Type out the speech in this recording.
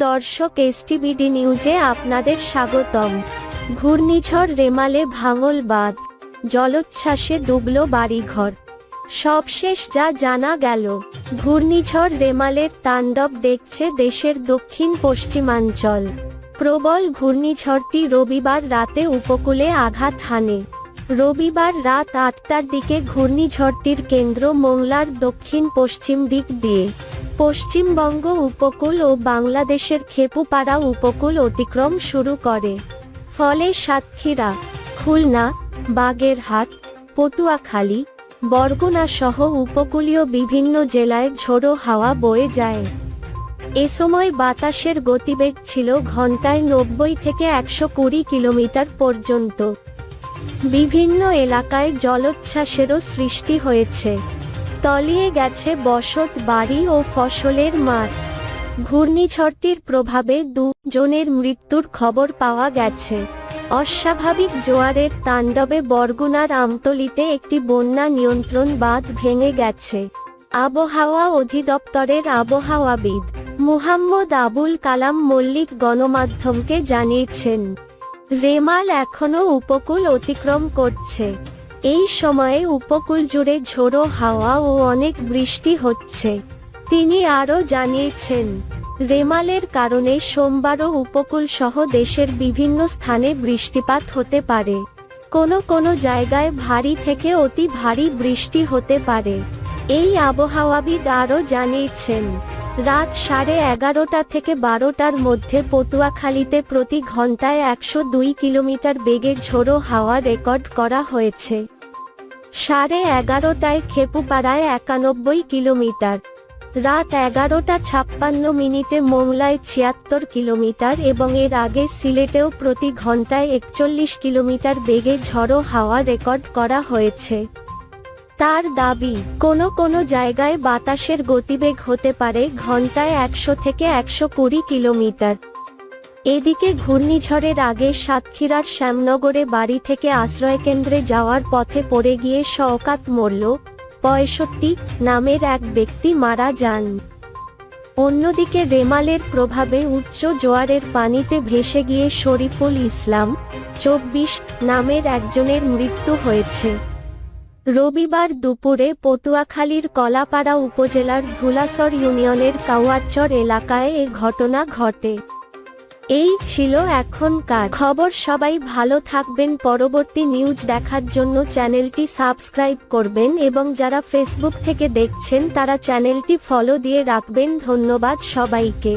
দর্শক, এসটিভিডি নিউজে আপনাদের স্বাগতম। ঘূর্ণিঝড় রেমালে ভাঙল বাঁধ, জলোচ্ছ্বাসে ডুবল বাড়িঘর। সবশেষ যা জানা গেল, ঘূর্ণিঝড় রেমালের তাণ্ডব দেখছে দেশের দক্ষিণ পশ্চিমাঞ্চল। প্রবল ঘূর্ণিঝড়টি রবিবার রাতে উপকূলে আঘাত হানে। রবিবার রাত ৮টার দিকে ঘূর্ণিঝড়টির কেন্দ্র মোংলার দক্ষিণ পশ্চিম দিক দিয়ে পশ্চিমবঙ্গ উপকূল ও বাংলাদেশের খেপুপাড়া উপকূল অতিক্রম শুরু করে। ফলে সাতক্ষীরা, খুলনা, বাগেরহাট, পটুয়াখালী, বরগুনা সহ উপকূলীয় বিভিন্ন জেলায় ঝোড়ো হাওয়া বয়ে যায়। এ সময় বাতাসের গতিবেগ ছিল ঘন্টায় ৯০ থেকে ১২০ কিলোমিটার পর্যন্ত। বিভিন্ন এলাকায় জলোচ্ছ্বাসেরও সৃষ্টি হয়েছে। তলিয়ে গেছে বসত বাড়ি ও ফসলের মাঠ। ঘূর্ণিঝড়টির প্রভাবে ২ জনের মৃত্যুর খবর পাওয়া গেছে। অস্বাভাবিক জোয়ারের তাণ্ডবে বরগুনার আমতলীতে একটি বন্যা নিয়ন্ত্রণ বাঁধ ভেঙে গেছে। আবহাওয়া অধিদপ্তরের আবহাওয়াবিদ মুহাম্মদ আবুল কালাম মল্লিক গণমাধ্যমকে জানিয়েছেন, রেমাল এখনও উপকূল অতিক্রম করছে। এই সময়ে উপকূল জুড়ে ঝোড়ো হাওয়া ও অনেক বৃষ্টি হচ্ছে। তিনি আরও জানিয়েছেন, রেমালের কারণে সোমবারও উপকূল সহ দেশের বিভিন্ন স্থানে বৃষ্টিপাত হতে পারে। কোনো জায়গায় ভারী থেকে অতি ভারী বৃষ্টি হতে পারে। এই আবহাওয়াবিদ আরও জানিয়েছেন, রাত 11:30 থেকে 12টার মধ্যে পটুয়াখালীতে প্রতি ঘন্টায় ১০২ কিলোমিটার বেগে ঝোড়ো হাওয়া রেকর্ড করা হয়েছে। 11:30টায় খেপুপাড়ায় ৯১ কিলোমিটার, রাত 11:৫৬ মোংলায় ৭৬ কিলোমিটার এবং এর আগে সিলেটেও প্রতি ঘন্টায় ৪১ কিলোমিটার বেগে ঝোড়ো হাওয়া রেকর্ড করা হয়েছে। তার দাবি, কোনো জায়গায় বাতাসের গতিবেগ হতে পারে ঘন্টায় ১০০ থেকে ১২০ কিলোমিটার। এদিকে ঘূর্ণিঝড়ের আগে সাতক্ষীরার শ্যামনগরে বাড়ি থেকে আশ্রয়কেন্দ্রে যাওয়ার পথে পড়ে গিয়ে শওকাত মোল্ল, ৬৫, নামের এক ব্যক্তি মারা যান। অন্যদিকে রেমালের প্রভাবে উচ্চ জোয়ারের পানিতে ভেসে গিয়ে শরীফুল ইসলাম, ২৪, নামের একজনের মৃত্যু হয়েছে। রবিবার দুপুরে পটুয়াখালীর কলাপাড়া উপজেলার ধুলাসর ইউনিয়নের কাওয়ারচর এলাকায় এ ঘটনা ঘটে। এই ছিল এখনকার খবর। সবাই ভালো থাকবেন। পরবর্তী নিউজ দেখার জন্য চ্যানেলটি সাবস্ক্রাইব করবেন এবং যারা ফেসবুক থেকে দেখছেন তারা চ্যানেলটি ফলো দিয়ে রাখবেন। ধন্যবাদ সবাইকে।